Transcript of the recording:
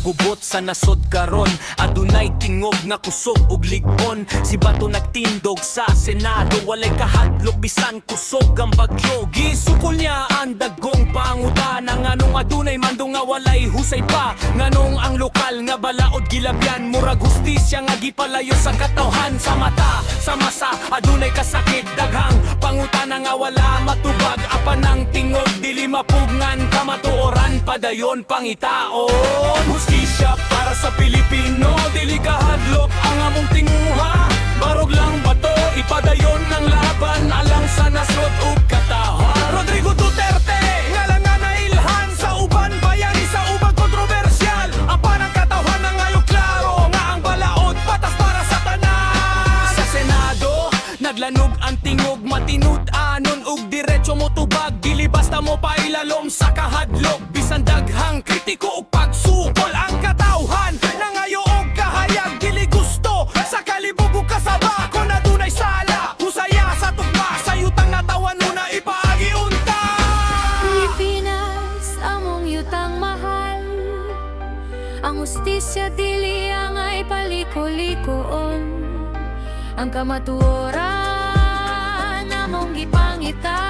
gubot sa nasod karon. Adunay tingog nga kusog ug ligon. Si Bato nagtindog sa Senado, walay kahadlok bisan kusog ang bagyo. Gisukol niya ang dagong pangutana, nganong adunay mando nga walay husay pa. Nganong ang lokal nga balaod gilabyan, murag hustisya nga gipalayo sa katawhan. Sa mata, sa masa, adunay kasakit daghang pangutana nga wala matubag. Apan ang tingog dili mapugngan, kamatuoran padayon pangitaon. Hustisya para sa Pilipino, dili kahadlok ang among tinguha. Barog lang bato, ipadayon ng laban alang sa nasod ug katawhan. Rodrigo Duterte, ngalangan na ilhan sa uban bayani sa ubang kontrobersyal. Apan ang katawhan na ngayon klaro nga ang balaod patas para sa tanan. Sa Senado, naglanog ang tingog, matinud-anon ug diretso mo tubag. Dili basta mo pailalom sa kahadlok, bisan daghang kritiko ug pagsukol ang katawhan na ngayon og kahayag. Dili gusto sa kalibog ug kasaba, kung adunay sala husaya sa tugma, sa yutang natawan na ipaagi unta. Pilipinas, among yutang mahal. Ang hustisya dili ang ay paliko-likoon. Ang kamatuoran among gipangita.